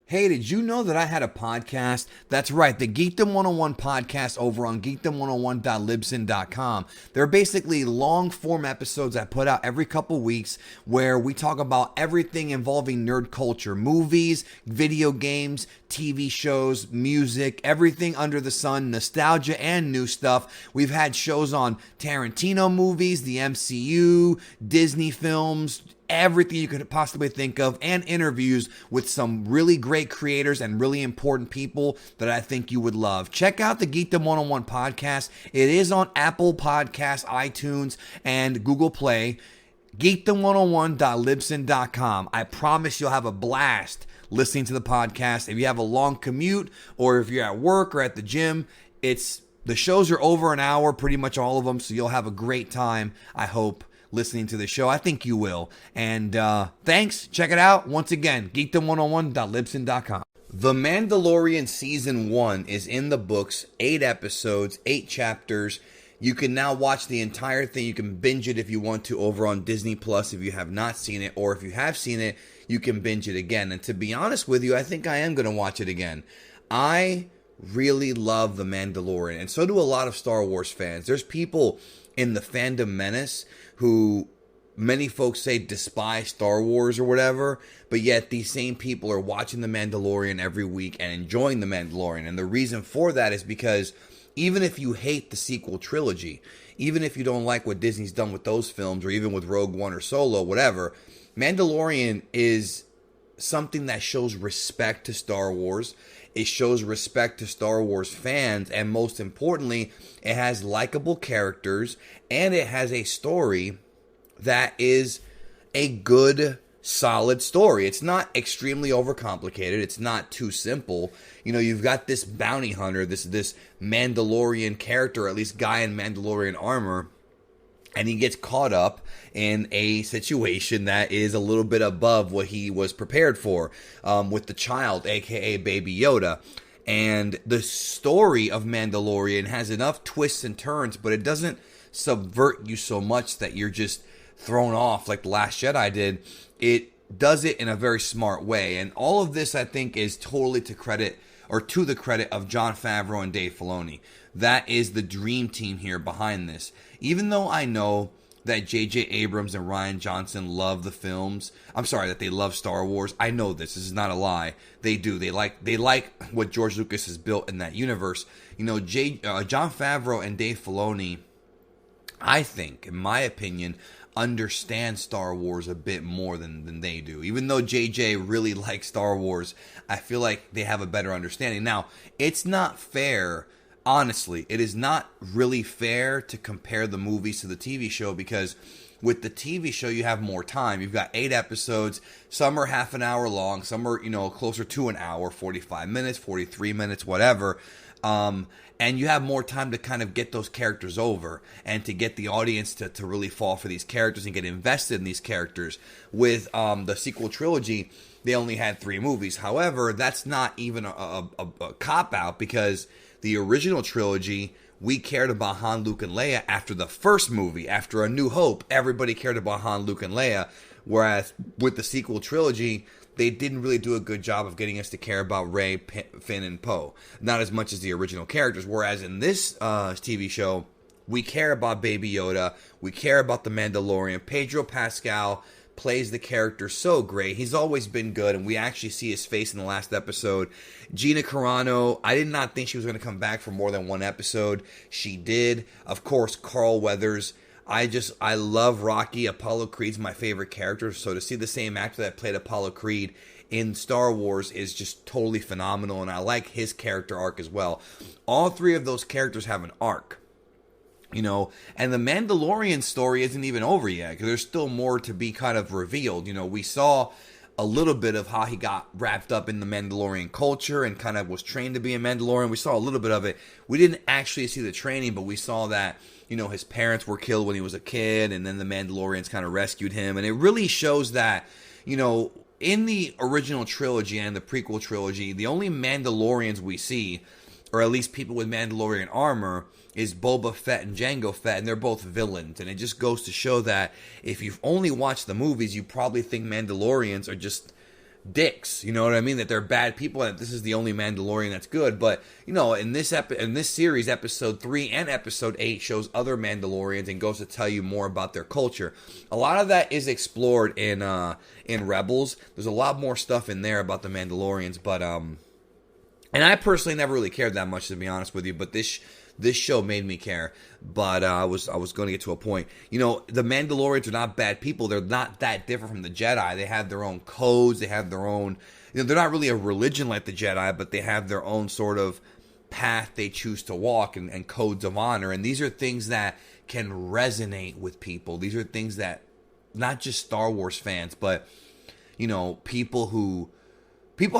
Hey, did you know that I had a podcast? That's right, the Geekdom 101 podcast over on geekdom101.libsyn.com. They're basically long form episodes I put out every couple weeks where we talk about everything involving nerd culture, movies, video games, TV shows, music, everything under the sun, nostalgia and new stuff. We've had shows on Tarantino movies, the MCU, Disney films, everything you could possibly think of, and interviews with some really great creators and really important people that I think you would love. Check out the Geekdom 101 podcast. It is on Apple Podcasts, iTunes, and Google Play. Geekdom101.libsyn.com. I promise you'll have a blast listening to the podcast. If you have a long commute or if you're at work or at the gym, the shows are over an hour, pretty much all of them, so you'll have a great time, I hope, listening to the show. I think you will. And thanks. Check it out. Once again, geekdom101.libsyn.com. The Mandalorian Season 1 is in the books. 8 episodes, 8 chapters. You can now watch the entire thing. You can binge it if you want to over on Disney Plus if you have not seen it. Or if you have seen it, you can binge it again. And to be honest with you, I think I am going to watch it again. I really love The Mandalorian. And so do a lot of Star Wars fans. There's people in the fandom menace who many folks say despise Star Wars or whatever, but yet these same people are watching The Mandalorian every week and enjoying The Mandalorian. And the reason for that is because even if you hate the sequel trilogy, even if you don't like what Disney's done with those films, or even with Rogue One or Solo, whatever, Mandalorian is something that shows respect to Star Wars. It shows respect to Star Wars fans, and most importantly, it has likable characters, and it has a story that is a good, solid story. It's not extremely overcomplicated. It's not too simple. You know, you've got this bounty hunter, this Mandalorian character, or at least guy in Mandalorian armor, and he gets caught up in a situation that is a little bit above what he was prepared for, with the child, aka Baby Yoda. And the story of Mandalorian has enough twists and turns, but it doesn't subvert you so much that you're just thrown off like The Last Jedi did. It does it in a very smart way. And all of this, I think, is totally to the credit of Jon Favreau and Dave Filoni. That is the dream team here behind this. Even though I know that J.J. Abrams and Rian Johnson love the films, that they love Star Wars. I know this. This is not a lie. They do. They like what George Lucas has built in that universe. You know, Jon Favreau and Dave Filoni, I think, in my opinion, understand Star Wars a bit more than they do. Even though JJ really likes Star Wars, I feel like they have a better understanding. Now, it's not fair, honestly, it is not really fair to compare the movies to the TV show, because with the TV show you have more time. You've got 8 episodes. Some are half an hour long. Some are, closer to an hour, 45 minutes, 43 minutes, whatever. And you have more time to kind of get those characters over and to get the audience to really fall for these characters and get invested in these characters. With the sequel trilogy, they only had 3 movies. However, that's not even a cop-out, because the original trilogy, we cared about Han, Luke, and Leia after the first movie. After A New Hope, everybody cared about Han, Luke, and Leia. Whereas with the sequel trilogy, they didn't really do a good job of getting us to care about Rey, Finn, and Poe. Not as much as the original characters. Whereas in this TV show, we care about Baby Yoda. We care about the Mandalorian. Pedro Pascal plays the character so great. He's always been good, and we actually see his face in the last episode. Gina Carano, I did not think she was going to come back for more than 1 episode. She did. Of course, Carl Weathers. I love Rocky. Apollo Creed's my favorite character, so to see the same actor that played Apollo Creed in Star Wars is just totally phenomenal, and I like his character arc as well. All 3 of those characters have an arc, and the Mandalorian story isn't even over yet, because there's still more to be kind of revealed. We saw a little bit of how he got wrapped up in the Mandalorian culture and kind of was trained to be a Mandalorian. We saw a little bit of it. We didn't actually see the training, but we saw that, his parents were killed when he was a kid, and then the Mandalorians kind of rescued him. And it really shows that, in the original trilogy and the prequel trilogy, the only Mandalorians we see, or at least people with Mandalorian armor, is Boba Fett and Jango Fett, and they're both villains. And it just goes to show that if you've only watched the movies, you probably think Mandalorians are just dicks, you know what I mean? That they're bad people, and that this is the only Mandalorian that's good. But you know, in this series, episode 3 and episode 8 shows other Mandalorians and goes to tell you more about their culture. A lot of that is explored in Rebels. There's a lot more stuff in there about the Mandalorians, but and I personally never really cared that much, to be honest with you. But this show made me care. But I was going to get to a point. You know, the Mandalorians are not bad people. They're not that different from the Jedi. They have their own codes. They have their own... You know, they're not really a religion like the Jedi, but they have their own sort of path they choose to walk and codes of honor. And these are things that can resonate with people. These are things that not just Star Wars fans, but, you know, people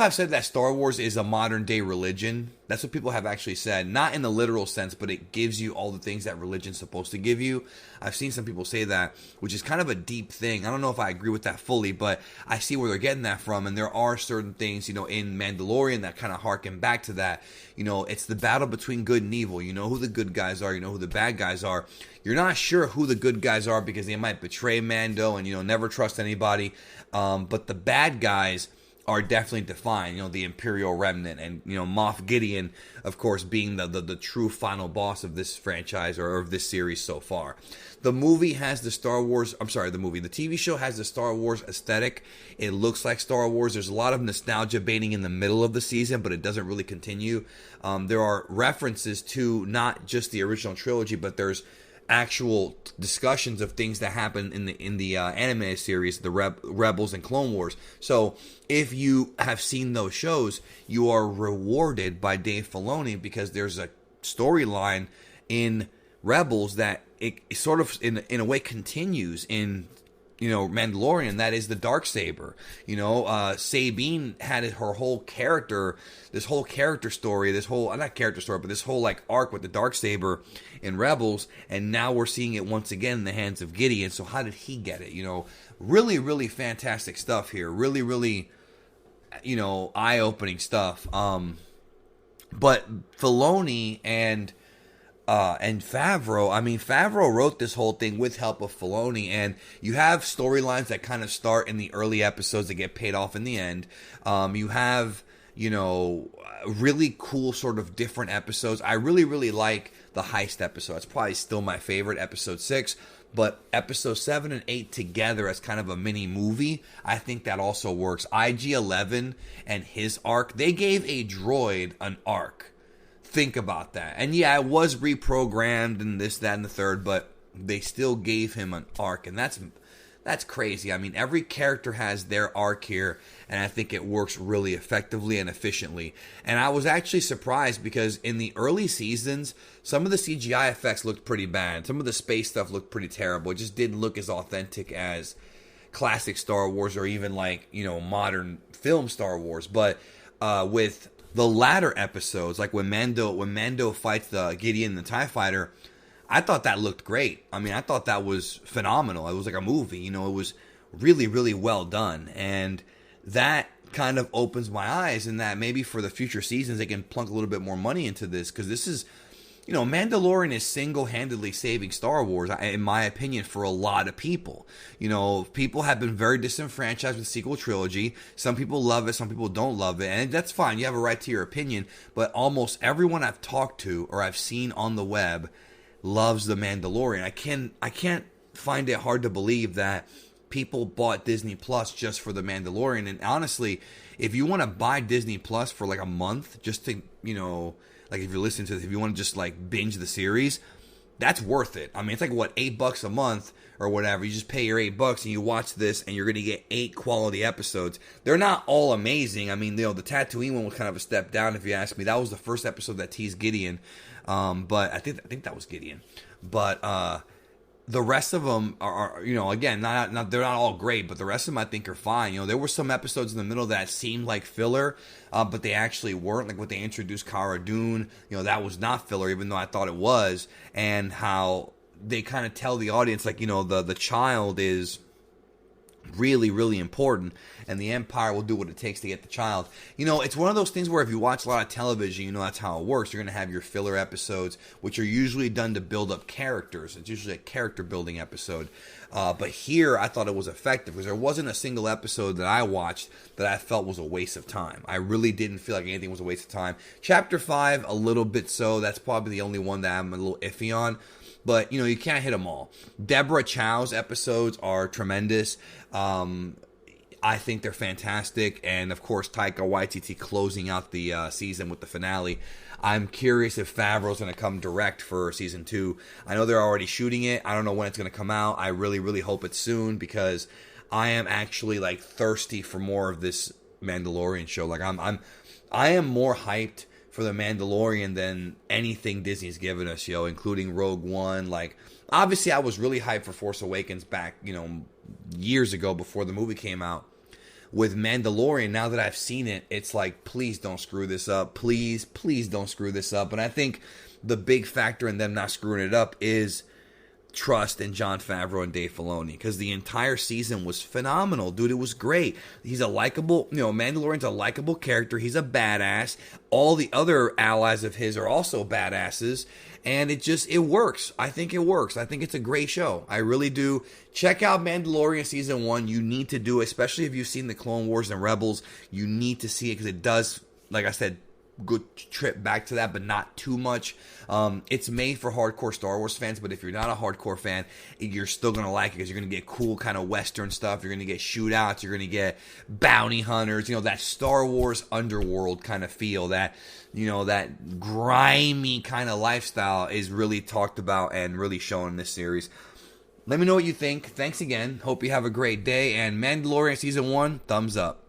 have said that Star Wars is a modern day religion. That's what people have actually said. Not in the literal sense, but it gives you all the things that religion's supposed to give you. I've seen some people say that, which is kind of a deep thing. I don't know if I agree with that fully, but I see where they're getting that from. And there are certain things, you know, in Mandalorian that kind of harken back to that. You know, it's the battle between good and evil. You know who the good guys are. You know who the bad guys are. You're not sure who the good guys are because they might betray Mando and, you know, never trust anybody. But the bad guys are definitely defined, you know, the Imperial Remnant, and, you know, Moff Gideon, of course, being the true final boss of this franchise or of this series so far. The movie has the TV show has the Star Wars aesthetic. It looks like Star Wars. There's a lot of nostalgia baiting in the middle of the season, but it doesn't really continue. There are references to not just the original trilogy, but there's actual discussions of things that happen in the anime series, the Rebels and Clone Wars. So if you have seen those shows, you are rewarded by Dave Filoni because there's a storyline in Rebels that it sort of in a way continues in, you know, Mandalorian. That is the Darksaber. You know, Sabine had her whole character, this whole character story, this whole, not character story, but this whole like arc with the Darksaber in Rebels, and now we're seeing it once again in the hands of Gideon. So how did he get it? You know, really, really fantastic stuff here. Really, really, you know, eye-opening stuff. But Filoni and Favreau, I mean, Favreau wrote this whole thing with help of Filoni, and you have storylines that kind of start in the early episodes that get paid off in the end. You have, you know, really cool sort of different episodes. I really, really like the heist episode. It's probably still my favorite, episode 6. But episode 7 and 8 together as kind of a mini movie, I think that also works. IG-11 and his arc, they gave a droid an arc. Think about that. And yeah, it was reprogrammed and this, that, and the third, but they still gave him an arc. And that's crazy. I mean, every character has their arc here, and I think it works really effectively and efficiently. And I was actually surprised because in the early seasons, some of the CGI effects looked pretty bad. Some of the space stuff looked pretty terrible. It just didn't look as authentic as classic Star Wars or even like, you know, modern film Star Wars. But with the latter episodes, like when Mando fights the Gideon and the TIE Fighter, I thought that looked great. I mean, I thought that was phenomenal. It was like a movie, you know, it was really, really well done. And that kind of opens my eyes in that maybe for the future seasons, they can plunk a little bit more money into this. Because this is, you know, Mandalorian is single-handedly saving Star Wars, in my opinion, for a lot of people. You know, people have been very disenfranchised with the sequel trilogy. Some people love it, some people don't love it. And that's fine. You have a right to your opinion. But almost everyone I've talked to or I've seen on the web loves the Mandalorian. I can't find it hard to believe that people bought Disney Plus just for the Mandalorian. And honestly, if you want to buy Disney Plus for like a month just to, you know, like if you're listening to this, if you want to just like binge the series, that's worth it. I mean, it's like what, $8 a month or whatever. You just pay your $8 and you watch this, and you're going to get 8 quality episodes. They're not all amazing. I mean, you know, the Tatooine one was kind of a step down, if you ask me. That was the first episode that teased Gideon. But I think that was Gideon. But the rest of them are, you know, again, not they're not all great, but the rest of them I think are fine. You know, there were some episodes in the middle that seemed like filler, but they actually weren't. Like when they introduced Cara Dune, you know, that was not filler, even though I thought it was. And how they kind of tell the audience, like, you know, the child is really, really important, and the Empire will do what it takes to get the child. You know, it's one of those things where if you watch a lot of television, you know that's how it works. You're going to have your filler episodes, which are usually done to build up characters. It's usually a character building episode. But here, I thought it was effective because there wasn't a single episode that I watched that I felt was a waste of time. I really didn't feel like anything was a waste of time. Chapter 5, a little bit so. That's probably the only one that I'm a little iffy on. But, you know, you can't hit them all. Deborah Chow's episodes are tremendous. I think they're fantastic. And, of course, Taika Waititi closing out the season with the finale. I'm curious if Favreau's going to come direct for season 2. I know they're already shooting it. I don't know when it's going to come out. I really, really hope it's soon because I am actually, like, thirsty for more of this Mandalorian show. Like, I am more hyped for the Mandalorian than anything Disney's given us, including Rogue One. Like, obviously, I was really hyped for Force Awakens back, years ago before the movie came out. With Mandalorian, now that I've seen it, it's like, please don't screw this up. Please, please don't screw this up. And I think the big factor in them not screwing it up is trust in Jon Favreau and Dave Filoni, because the entire season was phenomenal, dude. It was great. He's a likable, Mandalorian's a likable character. He's a badass. All the other allies of his are also badasses, and it works. I think it works. I think it's a great show. I really do. Check out Mandalorian season 1. You need to do it, especially if you've seen the Clone Wars and Rebels. You need to see it because it does, like I said, good trip back to that, but not too much. It's made for hardcore Star Wars fans, but if you're not a hardcore fan, you're still going to like it because you're going to get cool kind of Western stuff. You're going to get shootouts. You're going to get bounty hunters. That Star Wars underworld kind of feel, that grimy kind of lifestyle is really talked about and really shown in this series. Let me know what you think. Thanks again. Hope you have a great day. And Mandalorian Season 1, thumbs up.